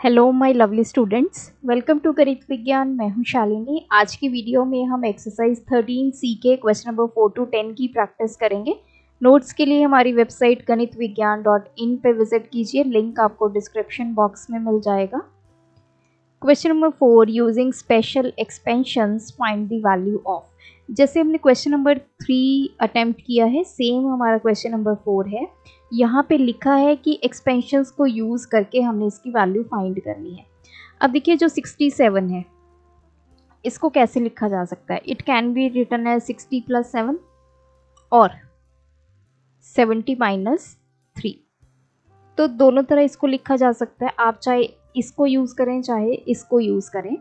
Hello my lovely students, welcome to Ganit Vigyan. मैं हूं शालिनी। आज की वीडियो में हम एक्सरसाइज 13C के क्वेश्चन नंबर 4 to 10 की प्रैक्टिस करेंगे। नोट्स के लिए हमारी वेबसाइट ganitviggyan.in पे विजिट कीजिए, लिंक आपको डिस्क्रिप्शन बॉक्स में मिल जाएगा। Question number 4, using special expansions find the value of. जैसे हमने क्वेश्चन नंबर 3 अटेम्प्ट किया है, सेम हमारा क्वेश्चन नंबर 4 है। यहाँ पे लिखा है कि एक्सपेंशंस को यूज़ करके हमने इसकी वैल्यू फाइंड करनी है। अब देखिए, जो 67 है इसको कैसे लिखा जा सकता है। It can be written as 60 + 7 और 70 - 3। तो दोनों तरह इसको लिखा जा सकता है। आप चाहे इसको यूज़ करें चाहे इसको यूज़ करें।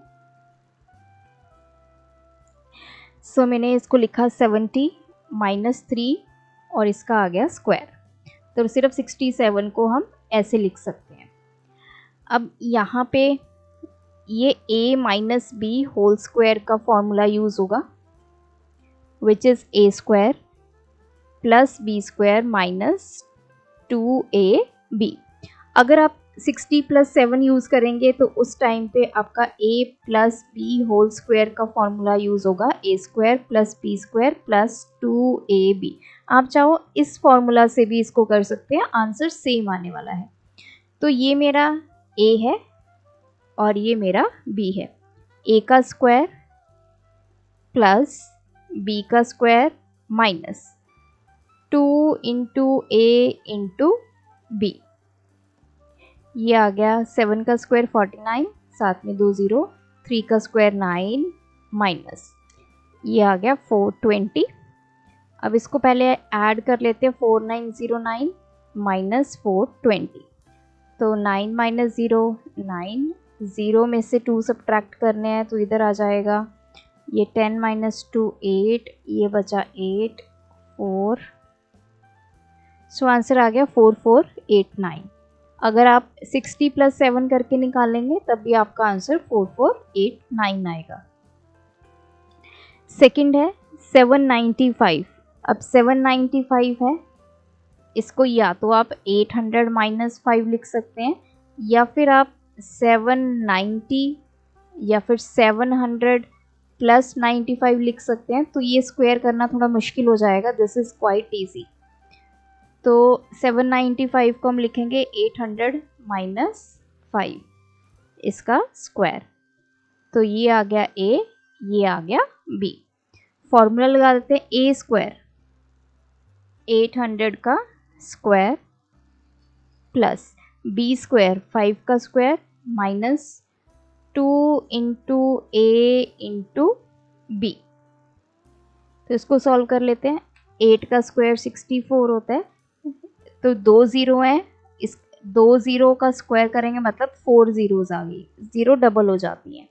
सो मैंने इसको लिखा 70 - 3 और इसका आ गया स्क्वायर। तो सिर्फ 67 को हम ऐसे लिख सकते हैं। अब यहाँ पे ये a - b होल स्क्वायर का फॉर्मूला यूज होगा, which is a² + b² - 2ab। अगर आप 60 + 7 यूज करेंगे तो उस टाइम पे आपका a + b होल स्क्वायर का फॉर्मूला यूज होगा a² + b² + 2ab। आप चाहो इस फॉर्मूला से भी इसको कर सकते हैं, आंसर सेम आने वाला है। तो ये मेरा a है और ये मेरा b है। a का स्क्वायर प्लस b का स्क्वायर माइनस 2 × a × b। ये आ गया 7 का स्क्वायर 49, साथ में 2 0, 3 का स्क्वायर 9 माइनस ये आ गया 420। अब इसको पहले ऐड कर लेते हैं, 4909 - 420। तो 9 - 0 9, 0 में से 2 सब्ट्रैक्ट करने हैं तो इधर आ जाएगा। ये 10 - 2 8, ये बचा 8 4। सो आंसर आ गया 4489। अगर आप 60 + 7 करके निकालेंगे तब भी आपका आंसर 4489 आएगा। सेकंड है 795। अब 795 है, इसको या तो आप 800 - 5 लिख सकते हैं या फिर आप 790 या फिर 700 + 95 लिख सकते हैं। तो ये स्क्वायर करना थोड़ा मुश्किल हो जाएगा, दिस इज़ क्वाइट ईजी। तो 795 को हम लिखेंगे 800 - 5 इसका स्क्वायर। तो ये आ गया a, ये आ गया b। फॉर्मूला लगा देते हैं, a² 800 का स्क्वायर प्लस b² 5 का स्क्वायर माइनस 2 × a × b। तो इसको सॉल्व कर लेते हैं। 8 का स्क्वायर 64 होता है, तो 2 0 हैं, इस 2 0 का स्क्वायर करेंगे मतलब 4 zeros आ गई, 0 डबल हो जाती हैं।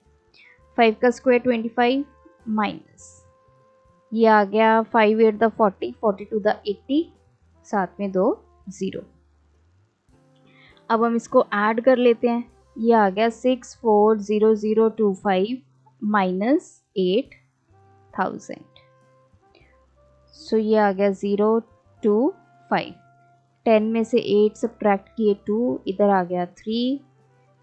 5 का स्क्वायर 25 माइनस ये आ गया 5 8 = 40, 42 = 80, साथ में 2 0। अब हम इसको ऐड कर लेते हैं। ये आ गया 640025 - 8000। सो ये आ गया 025। 10 में से 8 सब्ट्रैक्ट किए 2, इधर आ गया 3।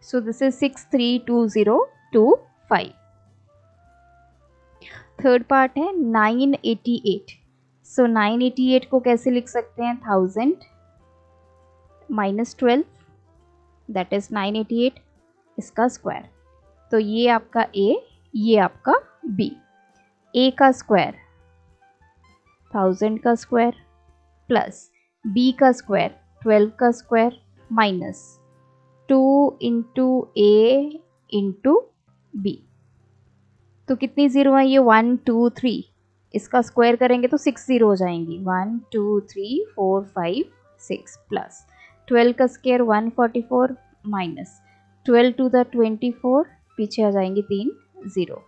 सो दिस इज 632025। थर्ड पार्ट है 988। सो 988 को कैसे लिख सकते हैं, 1000 - 12 दैट इज 988 इसका स्क्वायर। तो ये आपका a, ये आपका b। a का स्क्वायर 1000 का स्क्वायर प्लस b का स्क्वायर 12 का स्क्वायर माइनस 2 × a × b। तो कितनी ज़ीरो है ये, 1 2 3। इसका स्क्वायर करेंगे तो 6 0 हो जाएंगी, 1 2 3 4 5 6 प्लस 12 का स्क्वायर 144 माइनस 12 × 2 = 24, पीछे आ जाएंगे 3 0।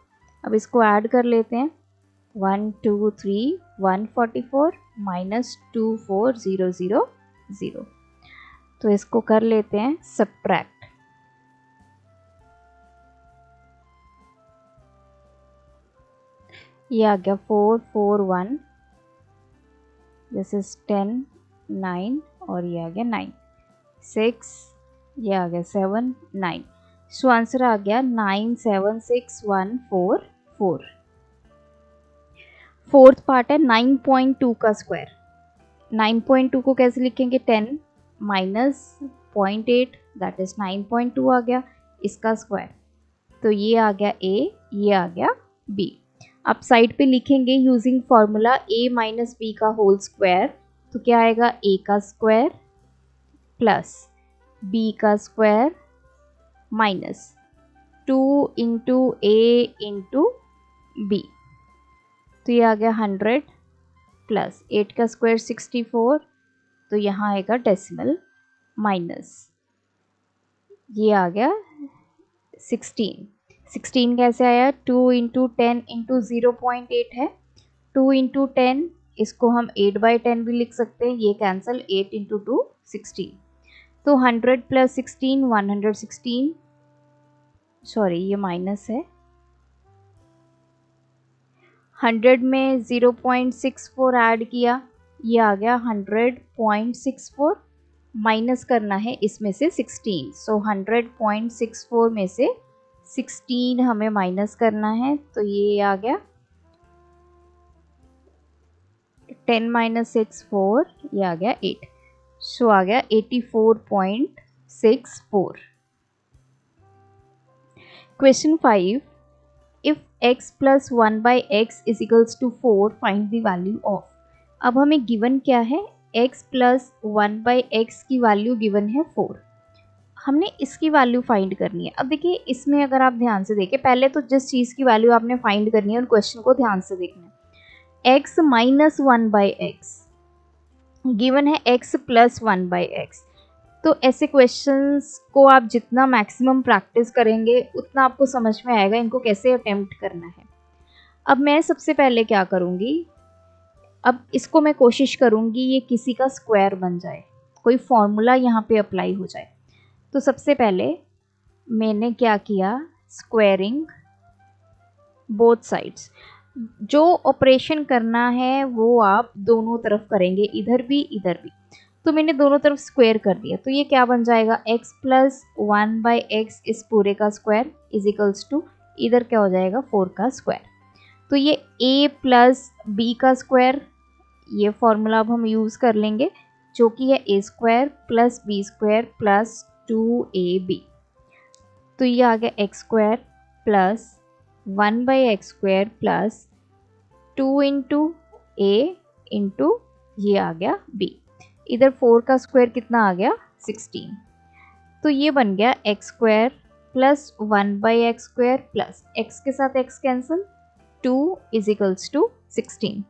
अब इसको ऐड कर लेते हैं, 1 2 3 144 माइनस 2 4 0 0 0। तो इसको कर लेते हैं सब्ट्रैक्ट। ये आ गया 4 4 1, दिस इज 10 9 और ये आ गया 9 6, ये आ गया 7 9। सो आंसर आ गया 976144। फोर्थ पार्ट है 9.2 का स्क्वायर। 9.2 को कैसे लिखेंगे, 10 माइनस 0.8 दैट इज 9.2 आ गया इसका स्क्वायर। तो ये आ गया ए, ये आ गया बी। अब साइड पे लिखेंगे using formula a minus B का होल स्क्वायर। तो क्या आएगा, a का स्क्वायर प्लस b का square minus 2 into a into b. तो ये आ गया 100 प्लस 8 का स्क्वायर 64। तो यहाँ आएगा डेसिमल माइनस ये आ गया 16 कैसे आया, 2 इंटू 10 इंटू 0.8 है, 2 इंटू 10 इसको हम 8/10 भी लिख सकते हैं, ये कैंसिल, 8 इंटू 2 16। तो 100 प्लस 16 116, सॉरी ये माइनस है, 100 में 0.64 ऐड किया, ये आ गया 100.64, माइनस करना है इसमें से 16। सो 100.64 में से 16 हमें माइनस करना है। तो ये आ गया 10 माइनस 6 4, ये आ गया 8। सो आ गया 84.64। Question 5, if x plus 1/x is equals to 4 find the value of. अब हमें गिवन क्या है, x प्लस 1/x की वैल्यू गिवन है 4, हमने इसकी वैल्यू फाइंड करनी है। अब देखिए इसमें अगर आप ध्यान से देखें, पहले तो जिस चीज़ की वैल्यू आपने फाइंड करनी है उन क्वेश्चन को ध्यान से देखना है। x माइनस 1/x गिवन है x प्लस 1/x। तो ऐसे क्वेश्चंस को आप जितना मैक्सिमम प्रैक्टिस करेंगे उतना आपको समझ में आएगा इनको कैसे अटेम्प्ट करना है। अब मैं सबसे पहले क्या करूँगी, अब इसको मैं कोशिश करूँगी ये किसी का स्क्वायर बन जाए, कोई फॉर्मूला यहाँ पे अप्लाई हो जाए। तो सबसे पहले मैंने क्या किया, स्क्वायरिंग बोथ साइड्स। जो ऑपरेशन करना है वो आप दोनों तरफ करेंगे, इधर भी इधर भी। तो मैंने दोनों तरफ स्क्वायर कर दिया, तो ये क्या बन जाएगा, x प्लस 1/x इस पूरे का स्क्वायर इज इक्वल्स टू, इधर क्या हो जाएगा 4 का स्क्वायर। तो ये a प्लस b का स्क्वायर, ये फॉर्मूला अब हम यूज़ कर लेंगे जो कि है a square plus b square plus 2ab। तो ये आ गया x square plus 1/x square plus 2 into a into ये आ गया b। इधर 4 का स्क्वायर कितना आ गया 16। तो ये बन गया x square plus 1/x square plus x के साथ x cancel 2 is equals to 16।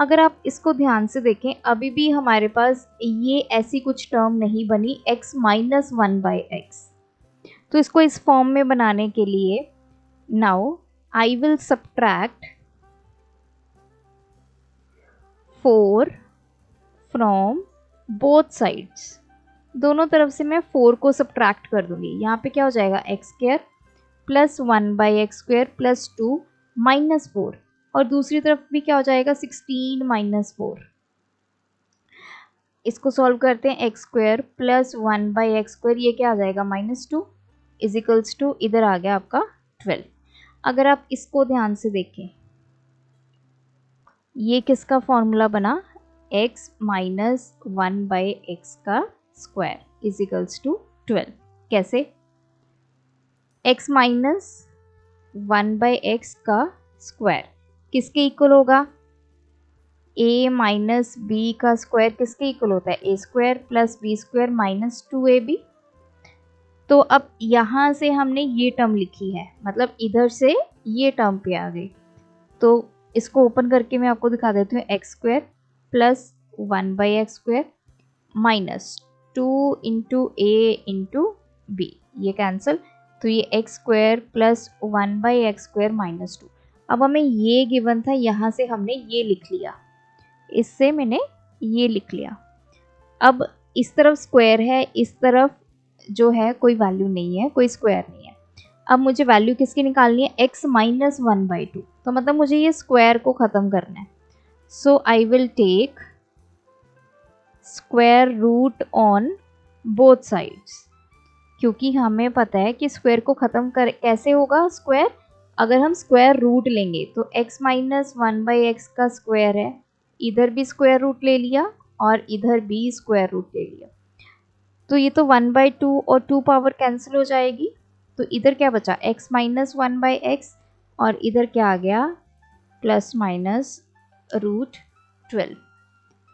अगर आप इसको ध्यान से देखें अभी भी हमारे पास ये ऐसी कुछ टर्म नहीं बनी x माइनस 1/x। तो इसको इस फॉर्म में बनाने के लिए now I will subtract 4 from both sides. दोनों तरफ से मैं 4 को सब्ट्रैक्ट कर दूंगी। यहाँ पे क्या हो जाएगा x square plus 1/x square plus 2 minus 4, और दूसरी तरफ भी क्या हो जाएगा 16 माइनस 4। इसको सॉल्व करते हैं, x square plus 1/x square, ये क्या आ जाएगा -2 इज इक्वल्स टू, इधर आ गया आपका 12। अगर आप इसको ध्यान से देखें, ये किसका फॉर्मूला बना, x माइनस 1/x का स्क्वायर इज इक्वल्स टू 12। कैसे, x माइनस 1/x का स्क्वायर किसके इक्वल होगा, a माइनस बी का स्क्वायर किसके इक्वल होता है, a square plus B square minus 2ab। तो अब यहाँ से हमने ये टर्म लिखी है, मतलब इधर से ये टर्म पे आ गई। तो इसको ओपन करके मैं आपको दिखा देती हूँ, x square plus 1/x square minus 2 into a into b, ये कैंसिल। तो ये x square plus 1/x square minus 2। अब हमें ये गिवन था, यहाँ से हमने ये लिख लिया, इससे मैंने ये लिख लिया। अब इस तरफ स्क्वायर है, इस तरफ जो है कोई वैल्यू नहीं है, कोई स्क्वायर नहीं है। अब मुझे वैल्यू किसकी निकालनी है, x माइनस 1/2। तो मतलब मुझे ये स्क्वायर को ख़त्म करना है। So I will take square root on both sides. क्योंकि हमें पता है कि स्क्वायर को ख़त्म कर कैसे होगा स्क्वायर, अगर हम स्क्वायर रूट लेंगे तो x माइनस 1/x का स्क्वायर है, इधर भी स्क्वायर रूट ले लिया और इधर भी स्क्वायर रूट ले लिया, तो ये तो 1/2 और 2 पावर कैंसिल हो जाएगी, तो इधर क्या बचा x माइनस 1/x और इधर क्या आ गया प्लस माइनस √12।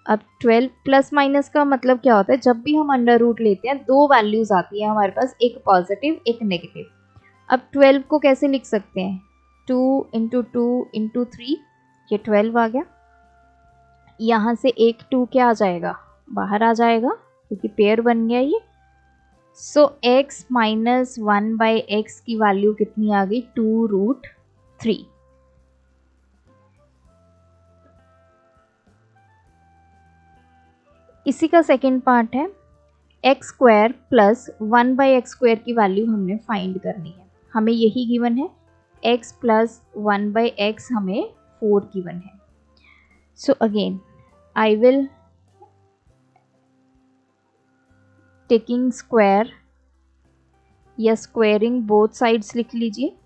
अब 12 प्लस माइनस का मतलब क्या होता है, जब भी हम अंडर रूट लेते हैं दो वैल्यूज आती है हमारे पास, एक पॉजिटिव एक नेगेटिव। अब 12 को कैसे लिख सकते हैं, 2 × 2 × 3, ये 12 आ गया। यहाँ से एक 2 क्या आ जाएगा, बाहर आ जाएगा क्योंकि पेयर बन गया ये। सो x माइनस 1/x की वैल्यू कितनी आ गई, 2√3। इसी का सेकेंड पार्ट है x² प्लस 1/x² की वैल्यू हमने फाइंड करनी है, हमें यही गिवन है, x प्लस 1/x हमें 4 गिवन है। So again I will taking square या स्क्वायरिंग बोथ साइड्स लिख लीजिए,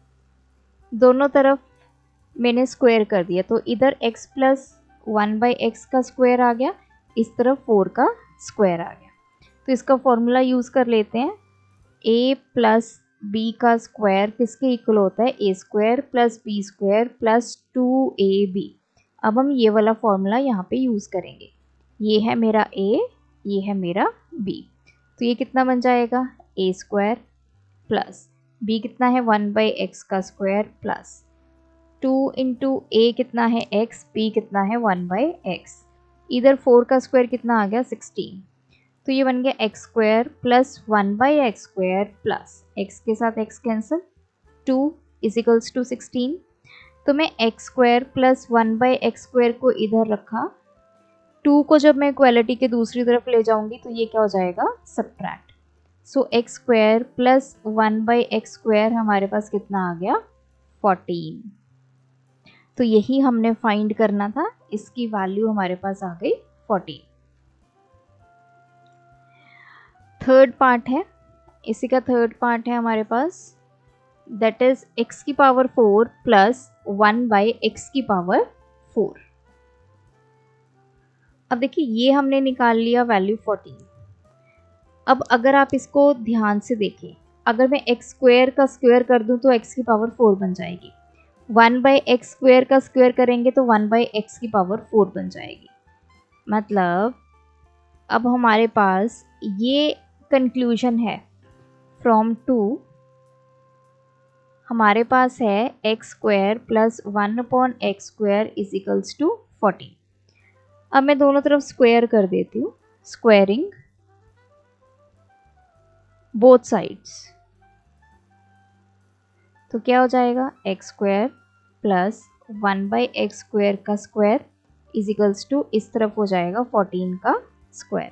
दोनों तरफ मैंने स्क्वायर कर दिया, तो इधर x प्लस 1/x का स्क्वायर आ गया, इस तरफ 4 का स्क्वायर आ गया। तो इसका फॉर्मूला यूज़ कर लेते हैं, a प्लस b का स्क्वायर किसके इक्वल होता है, a² plus b² plus 2ab। अब हम ये वाला फॉर्मूला यहाँ पे यूज़ करेंगे, ये है मेरा a, ये है मेरा b, तो ये कितना बन जाएगा, a² प्लस b कितना है 1/x का स्क्वायर प्लस 2 × a कितना है x, b कितना है 1/x, इधर 4 का स्क्वायर कितना आ गया 16, तो ये बन गया x² plus 1/x² plus x के साथ x कैंसिल 2 = 16। तो मैं x² प्लस 1/x² को इधर रखा, 2 को जब मैं इक्वालिटी के दूसरी तरफ ले जाऊंगी तो ये क्या हो जाएगा सब्ट्रैक्ट। सो x² प्लस 1/x² हमारे पास कितना आ गया 14। तो यही हमने फाइंड करना था, इसकी वैल्यू हमारे पास आ गई 14। थर्ड पार्ट है, इसी का थर्ड पार्ट है हमारे पास, that is x⁴ plus 1/x⁴। अब देखिए ये हमने निकाल लिया वैल्यू 14। अब अगर आप इसको ध्यान से देखें, अगर मैं x² का स्क्वायर कर दूं तो x⁴ बन जाएगी, 1/x² का स्क्वायर करेंगे तो 1/x⁴ बन जाएगी। मतलब अब हमारे पास ये कंक्लूजन है फ्रॉम 2, हमारे पास है x² प्लस 1/x² = 14। अब मैं दोनों तरफ स्क्वायर कर देती हूँ, स्क्वायरिंग बोथ साइड्स, तो क्या हो जाएगा x² प्लस 1/x² का स्क्वायर = इस तरफ हो जाएगा 14 का स्क्वायर।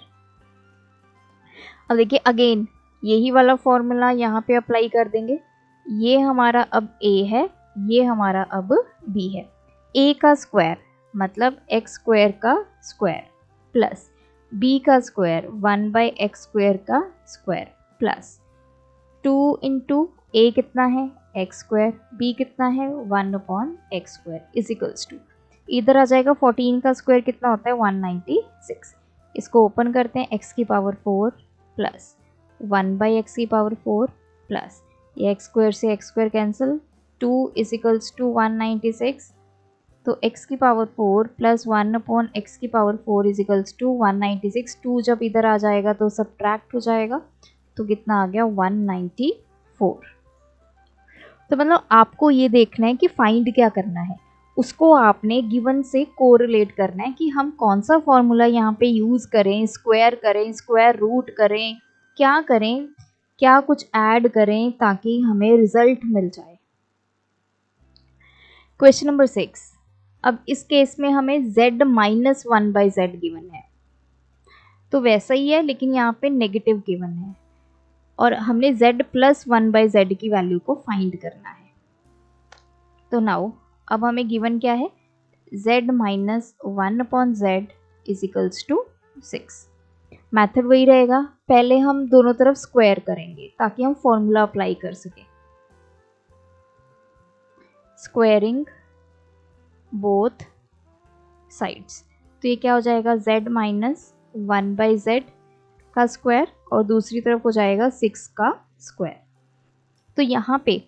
अब देखिए अगेन यही वाला फॉर्मूला यहाँ पे अप्लाई कर देंगे, ये हमारा अब a है, ये हमारा अब b है। a का स्क्वायर मतलब x² का स्क्वायर प्लस b का स्क्वायर 1/x² का स्क्वायर प्लस 2 × a कितना है x², b कितना है 1/x², इधर आ जाएगा 14 का स्क्वायर कितना होता है 196। इसको ओपन करते हैं, x⁴ प्लस 1/x⁴ प्लस ये x² से x² कैंसिल, 2 = 196, तो x⁴ प्लस 1/x⁴ = 196। 2 जब इधर आ जाएगा तो सब्ट्रैक्ट हो जाएगा, तो कितना आ गया 194। तो मतलब आपको ये देखना है कि फाइंड क्या करना है, उसको आपने गिवन से कोरिलेट करना है कि हम कौन सा फॉर्मूला यहाँ पे यूज़ करें, स्क्वायर करें, स्क्वायर रूट करें, क्या करें, क्या कुछ ऐड करें ताकि हमें रिजल्ट मिल जाए। क्वेश्चन नंबर 6, अब इस केस में हमें z - 1/z गिवन है, तो वैसा ही है लेकिन यहाँ पे नेगेटिव गिवन है और हमने z प्लस 1/z की वैल्यू को फाइंड करना है। तो नाउ अब हमें गिवन क्या है, z - 1/z = 6। मेथड वही रहेगा, पहले हम दोनों तरफ स्क्वायर करेंगे ताकि हम फॉर्मूला अप्लाई कर सकें। स्क्वायरिंग बोथ साइड्स, तो ये क्या हो जाएगा z माइनस 1/z का स्क्वायर और दूसरी तरफ हो जाएगा 6 का स्क्वायर। तो यहाँ पे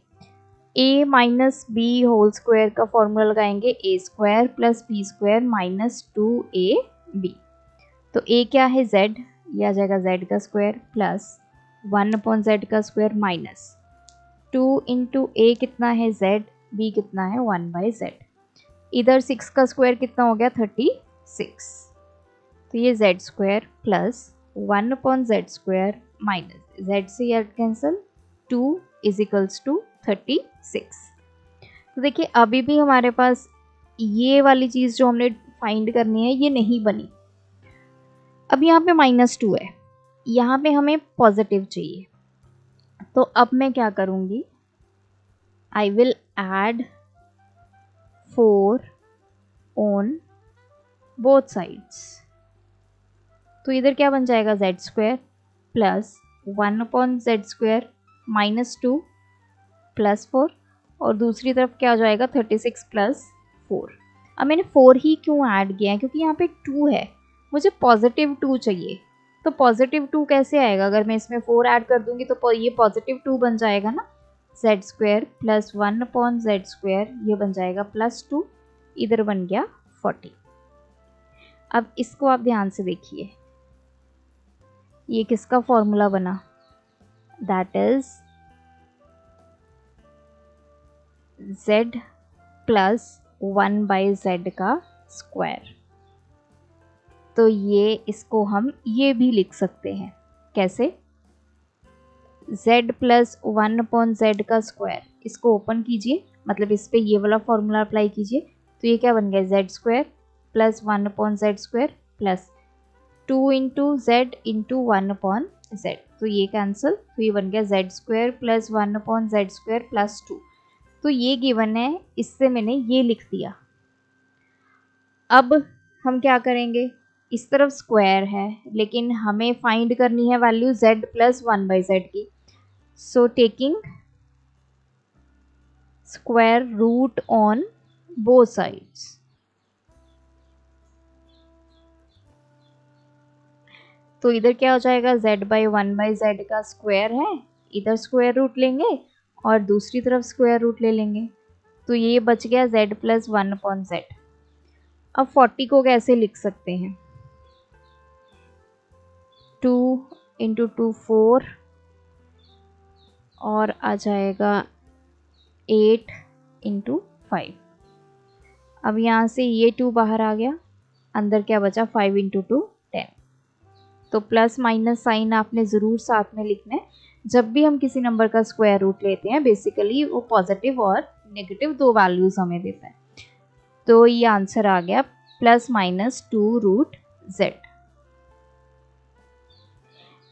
a minus b whole square का फॉर्मूला लगाएंगे a square plus B square minus 2ab। तो a क्या है z, ये आ जाएगा z का स्क्वायर प्लस 1/z का स्क्वायर माइनस 2 इंटू a कितना है z, b कितना है 1/z। इधर 6 का स्क्वायर कितना हो गया 36, तो ये z square plus 1/z square minus z से यार कैंसिल 2 इज इक्वल्स टू 36। तो देखिए अभी भी हमारे पास ये वाली चीज़ जो हमने फाइंड करनी है ये नहीं बनी। अब यहाँ पे -2 है, यहाँ पे हमें पॉजिटिव चाहिए, तो अब मैं क्या करूँगी, I will add 4 on both sides. तो इधर क्या बन जाएगा z square plus 1/z square minus 2 plus 4 और दूसरी तरफ क्या हो जाएगा 36 प्लस 4। अब मैंने 4 ही क्यों ऐड किया है, क्योंकि यहाँ पे 2 है, मुझे पॉजिटिव 2 चाहिए। तो पॉजिटिव 2 कैसे आएगा, अगर मैं इसमें 4 ऐड कर दूंगी तो ये पॉजिटिव 2 बन जाएगा ना, z square plus 1/z square ये बन जाएगा प्लस 2, इधर बन गया 40। अब इसको आप ध्यान से देखिए, ये किसका फॉर्मूला बना, that is z plus 1/z का स्क्वायर। तो ये इसको हम ये भी लिख सकते हैं, कैसे, z प्लस 1/z का स्क्वायर, इसको ओपन कीजिए, मतलब इस पे ये वाला फॉर्मूला अप्लाई कीजिए, तो ये क्या बन गया z square plus 1/z square plus 2 into z into 1/z, तो ये कैंसिल, तो ये बन गया z square plus 1/z square plus 2। तो ये गिवन है, इससे मैंने ये लिख दिया। अब हम क्या करेंगे, इस तरफ स्क्वायर है लेकिन हमें फाइंड करनी है वैल्यू z प्लस 1/z की, so taking square root on both sides. तो इधर क्या हो जाएगा z/1/z का स्क्वायर है, इधर स्क्वायर रूट लेंगे और दूसरी तरफ स्क्वायर रूट ले लेंगे, तो ये बच गया z प्लस 1/z। अब 40 को कैसे लिख सकते हैं, 2 इंटू 2 4 और आ जाएगा 8 इंटू 5। अब यहाँ से ये 2 बाहर आ गया, अंदर क्या बचा 5 इंटू 2 10। तो प्लस माइनस साइन आपने ज़रूर साथ में लिखना है, जब भी हम किसी नंबर का स्क्वायर रूट लेते हैं बेसिकली वो पॉजिटिव और नेगेटिव 2 वैल्यूज़ हमें देता है। तो ये आंसर आ गया प्लस माइनस 2√z।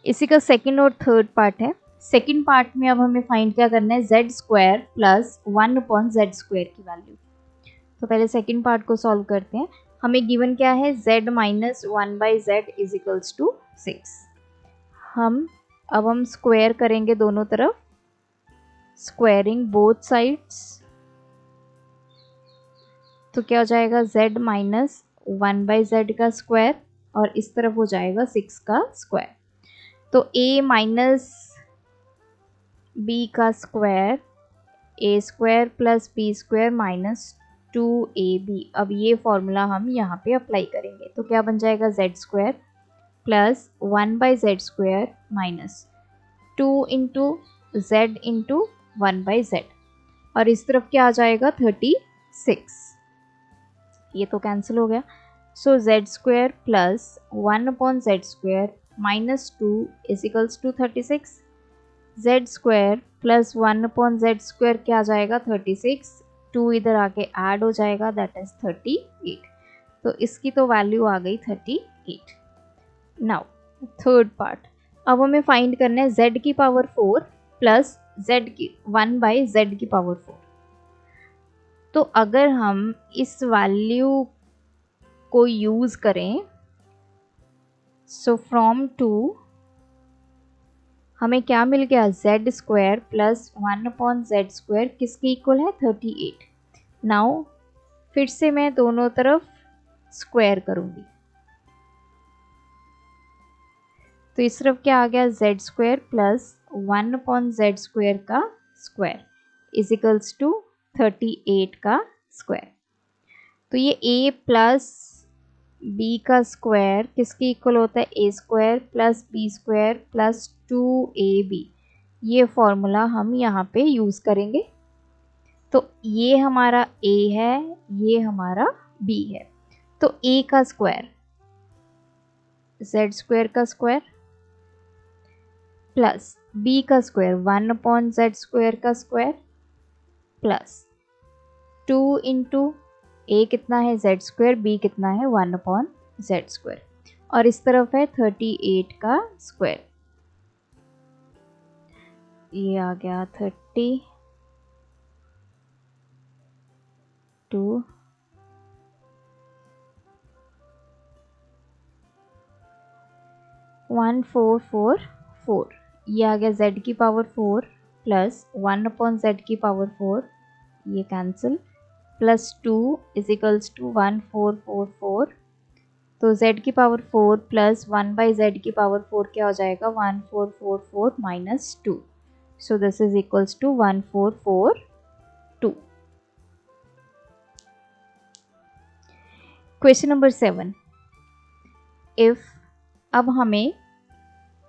इसी का सेकंड और थर्ड पार्ट है। सेकंड पार्ट में अब हमें फाइंड क्या करना है, z square plus 1/z square की वैल्यू। तो पहले सेकंड पार्ट को सॉल्व करते हैं। हमें गिवन क्या है, z minus 1/z is equals to 6। अब हम स्क्वायर करेंगे दोनों तरफ, स्क्वायरिंग बोथ साइड्स। तो क्या हो जाएगा z माइनस 1/z का स्क्वायर और इस तरफ हो जाएगा 6 का स्क्वायर। तो a माइनस b का square, a square plus b square minus 2ab। अब ये फॉर्मूला हम यहाँ पे अप्लाई करेंगे, तो क्या बन जाएगा z square plus 1/z square minus 2 into z into 1/z और इस तरफ क्या आ जाएगा 36। ये तो कैंसिल हो गया, so z square plus 1/z square minus 2 is equals to 36। z square plus 1/z square क्या आ जाएगा 36, 2 इधर आके ऐड हो जाएगा, दैट इज 38। तो इसकी तो वैल्यू आ गई 38। नाउ थर्ड पार्ट, अब हमें फाइंड करना है z की पावर 4 प्लस z की 1/z की पावर 4। तो अगर हम इस वैल्यू को यूज़ करें सो फ्रॉम 2 हमें क्या मिल गया, जेड स्क्वायर प्लस 1/z² किसके इक्वल है, 38। नाउ फिर से मैं दोनों तरफ स्क्वायर करूंगी, तो इस तरफ क्या आ गया, z² प्लस 1/z² का स्क्वायर इज इक्वल्स टू 38 का स्क्वायर। तो ये a प्लस बी का स्क्वायर किसके इक्वल होता है, a² plus b² plus 2ab। ये फॉर्मूला हम यहाँ पे यूज़ करेंगे। तो ये हमारा a है, ये हमारा b है। तो a का स्क्वायर z² का स्क्वायर प्लस b का स्क्वायर 1/z² का स्क्वायर प्लस 2 इंटू a कितना है, z², b कितना है, 1/z², और इस तरफ है 38 का स्क्वायर। ये आ गया 32 1444। ये आ गया z की पावर 4 प्लस 1/z की पावर 4, ये cancel, plus 2 is equals to 1444। तो z की पावर 4 प्लस 1/z की पावर 4 क्या हो जाएगा, 1444 minus 2। So this is equals to 1442। Question number 7, if अब हमें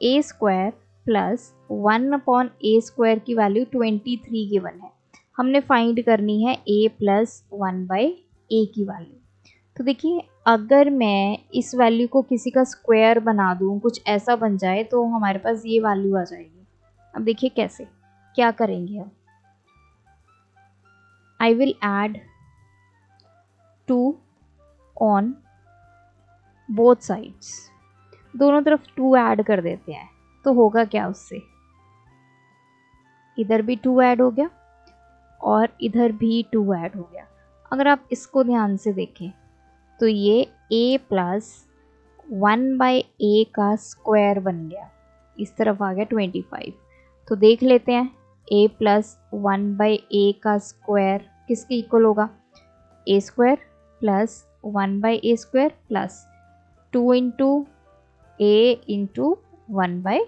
a² प्लस 1/a² की वैल्यू 23 गिवन है, हमने फाइंड करनी है a प्लस 1/a की वैल्यू। तो देखिए अगर मैं इस वैल्यू को किसी का स्क्वायर बना दूं, कुछ ऐसा बन जाए, तो हमारे पास ये वैल्यू आ जाएगी। अब देखिए कैसे, क्या करेंगे, अब I will add 2 on both sides, दोनों तरफ 2 ऐड कर देते हैं। तो होगा क्या उससे, इधर भी 2 ऐड हो गया और इधर भी 2 ऐड हो गया। अगर आप इसको ध्यान से देखें तो ये a प्लस 1/a का स्क्वायर बन गया, इस तरफ आ गया 25। तो देख लेते हैं a प्लस 1/a का स्क्वायर किसके इक्वल होगा, a² plus 1/a² plus 2 into a into 1/a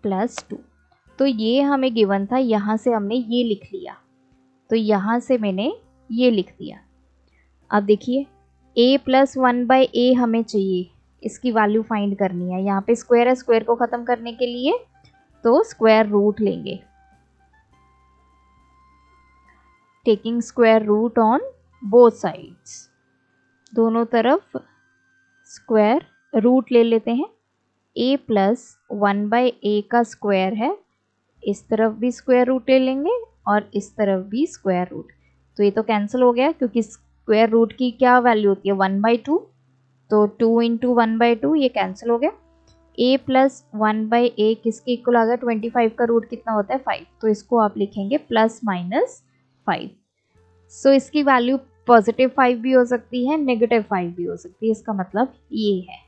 plus 2। तो ये हमें गिवन था, यहाँ से हमने ये लिख लिया, तो यहाँ से मैंने ये लिख दिया। अब देखिए a प्लस 1/a हमें चाहिए, इसकी वैल्यू फाइंड करनी है। यहाँ पे स्क्वायर है, स्क्वायर को ख़त्म करने के लिए तो स्क्वायर रूट लेंगे, taking square root on both sides, दोनों तरफ स्क्वायर रूट ले लेते हैं। a प्लस 1/a का स्क्वायर है, इस तरफ भी स्क्वायर रूट ले लेंगे और इस तरफ भी स्क्वायर रूट। तो ये तो कैंसिल हो गया क्योंकि स्क्वायर रूट की क्या वैल्यू होती है, 1/2, तो 2 इंटू 1/2 ये कैंसिल हो गया। a प्लस 1/a किसके इक्वल आ गया, 25 का रूट कितना होता है, 5, तो इसको आप लिखेंगे प्लस माइनस 5। सो इसकी वैल्यू पॉजिटिव 5 भी हो सकती है, नेगेटिव 5 भी हो सकती है, इसका मतलब ये है।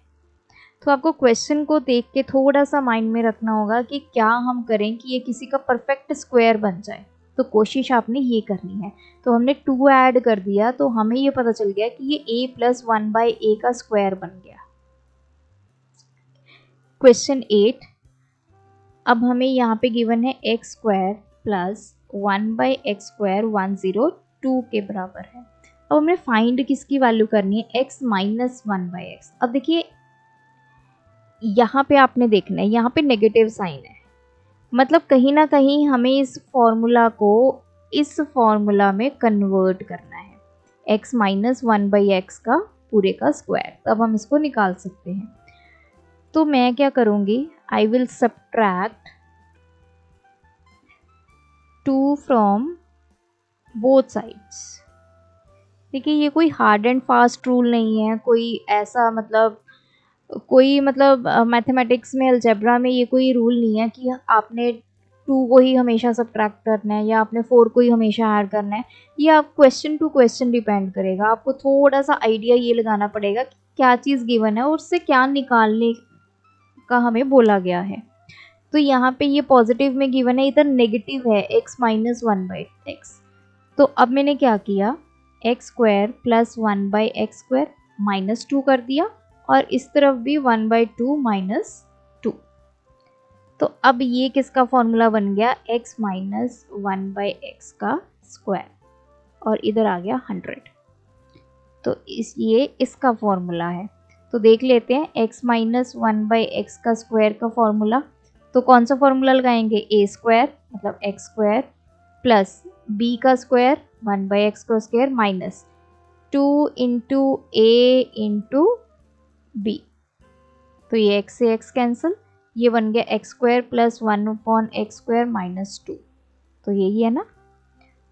तो आपको क्वेश्चन को देख के थोड़ा सा माइंड में रखना होगा कि क्या हम करें कि ये किसी का परफेक्ट स्क्वायर बन जाए, तो कोशिश आपने ये करनी है। तो हमने 2 ऐड कर दिया, तो हमें ये पता चल गया कि ये a प्लस 1/a का स्क्वायर बन गया। क्वेश्चन 8, अब हमें यहाँ पे गिवन है x² प्लस 1/x² 102 के बराबर है। अब हमें फाइंड किसकी वैल्यू करनी है, x माइनस 1/x। अब देखिए यहाँ पे आपने देखना है, यहाँ पे नेगेटिव साइन है, मतलब कहीं ना कहीं हमें इस फॉर्मूला को इस फॉर्मूला में कन्वर्ट करना है, x माइनस 1/x का पूरे का स्क्वायर। तब हम इसको निकाल सकते हैं। तो मैं क्या करूँगी, I will subtract 2 from both sides. देखिए ये कोई हार्ड एंड फास्ट रूल नहीं है, कोई ऐसा मतलब मैथमेटिक्स में, अलजेब्रा में ये कोई रूल नहीं है कि आपने 2 को ही हमेशा सब्ट्रैक्ट करना है या आपने 4 को ही हमेशा ऐड करना है, ये आप क्वेश्चन टू क्वेश्चन डिपेंड करेगा। आपको थोड़ा सा आइडिया ये लगाना पड़ेगा कि क्या चीज़ गिवन है और उससे क्या निकालने का हमें बोला गया है। तो यहाँ पे ये पॉजिटिव में गिवन है, इधर नेगेटिव है x माइनस 1/x। तो अब मैंने क्या किया, x square plus 1/x² minus 2 कर दिया और इस तरफ भी 1/2 माइनस 2। तो अब ये किसका फॉर्मूला बन गया, x माइनस 1/x का स्क्वायर और इधर आ गया 100। तो ये इसका फॉर्मूला है। तो देख लेते हैं x माइनस 1/x का स्क्वायर का फॉर्मूला। तो कौन सा फॉर्मूला लगाएंगे, a स्क्वायर मतलब x स्क्वायर प्लस b का स्क्वायर 1/x का square minus 2 into a into b। तो ये x से x कैंसिल, ये बन गया x square plus 1/x² minus 2। तो यही है ना।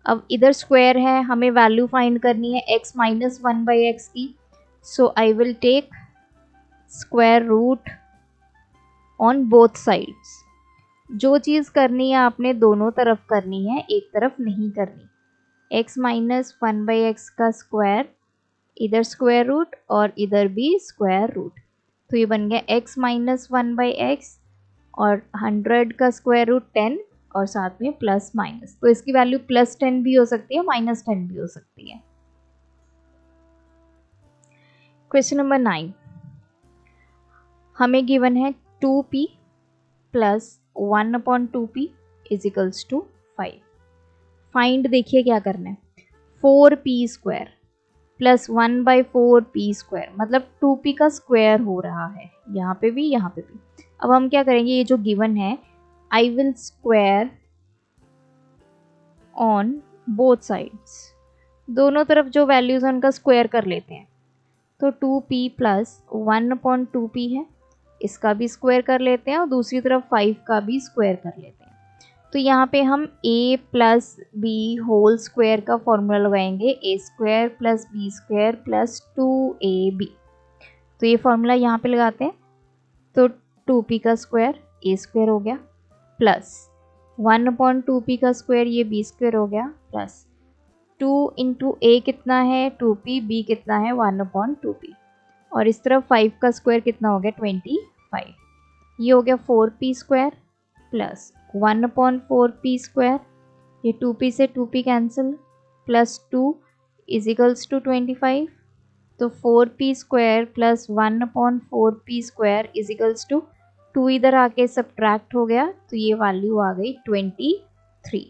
अब इधर स्क्वायर है, हमें वैल्यू फाइंड करनी है x माइनस 1/x की। So I will take square root on both sides. जो चीज़ करनी है आपने दोनों तरफ करनी है, एक तरफ नहीं करनी। x माइनस 1/x का स्क्वायर, इधर स्क्वायर रूट और इधर भी स्क्वायर रूट। तो ये बन गया x माइनस 1/x और 100 का स्क्वायर रूट 10 और साथ में प्लस माइनस। तो इसकी वैल्यू प्लस 10 भी हो सकती है, माइनस 10 भी हो सकती है। क्वेश्चन नंबर 9, हमें गिवन है 2p plus 1/2p is equals to 5। Find देखिए क्या करना है, 4p स्क्वायर प्लस 1/4p², मतलब 2p का स्क्वायर हो रहा है यहाँ पे भी यहाँ पे भी। अब हम क्या करेंगे, ये जो गिवन है I will square on both sides, दोनों तरफ जो वैल्यूज हैं उनका स्क्वायर कर लेते हैं। तो 2p प्लस 1/2p है, इसका भी स्क्वायर कर लेते हैं और दूसरी तरफ 5 का भी स्क्वायर कर लेते हैं। तो यहाँ पे हम a plus B whole square का फॉर्मूला लगाएंगे, a square plus B square plus 2ab। तो ये फॉर्मूला यहाँ पे लगाते हैं। तो 2p का स्क्वायर a स्क्वायर हो गया प्लस 1/2p का स्क्वायर ये b स्क्वायर हो गया प्लस 2 इंटू a कितना है 2p, b कितना है 1/2p और इस तरफ 5 का स्क्वायर कितना हो गया 25। ये हो गया 4p square plus 1/4p square, ये 2p से 2p cancel plus 2 is equals to 25। तो 4p square plus 1/4p square is equals to 2 इधर आके सब्ट्रैक्ट हो गया तो ये वैल्यू आ गई 23।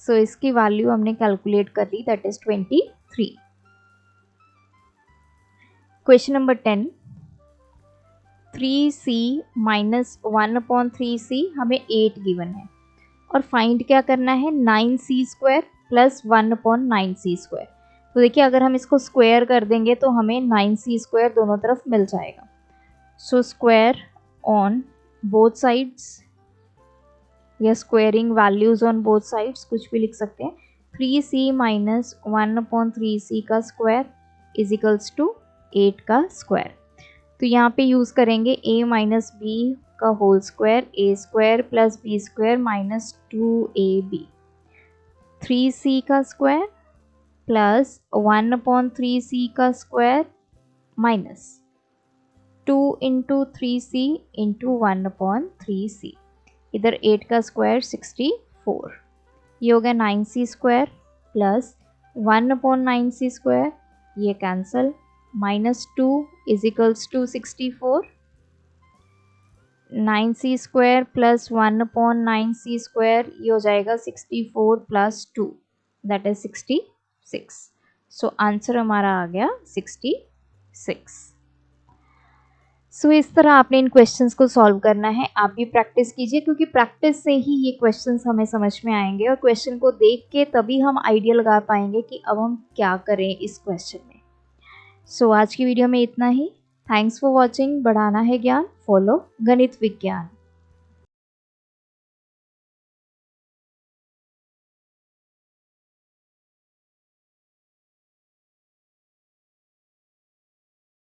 सो इसकी वैल्यू हमने कैलकुलेट कर ली, that is 23। Question number 10, 3c minus 1/3c हमें 8 गिवन है और फाइंड क्या करना है 9c square plus 1/9c square. तो देखिए अगर हम इसको स्क्वायर कर देंगे तो हमें 9c स्क्वायर दोनों तरफ मिल जाएगा। So square on both sides या squaring values on both sides, कुछ भी लिख सकते हैं। 3c माइनस 1/3c का स्क्वायर इज इक्वल्स टू 8 का स्क्वायर। तो यहाँ पे यूज़ करेंगे a माइनस बी का whole square, a square plus B square minus 2ab। 3c का स्क्वायर प्लस 1/3c का square minus 2 into 3c into 1/3c। इधर 8 का स्क्वायर 64। ये हो गया 9c square plus 1/9c square, ये cancel minus 2 is equals to 64। 9c square plus 1/9c square ये हो जाएगा 64 plus 2 that is 66। So answer हमारा आ गया 66। सो इस तरह आपने इन क्वेश्चंस को सॉल्व करना है। आप भी प्रैक्टिस कीजिए क्योंकि प्रैक्टिस से ही ये क्वेश्चंस हमें समझ में आएंगे और क्वेश्चन को देख के तभी हम आइडिया लगा पाएंगे कि अब हम क्या करें इस क्वेश्चन में। सो आज की वीडियो में इतना ही। Thanks for watching. बढ़ाना है ज्ञान, फॉलो गणित विज्ञान।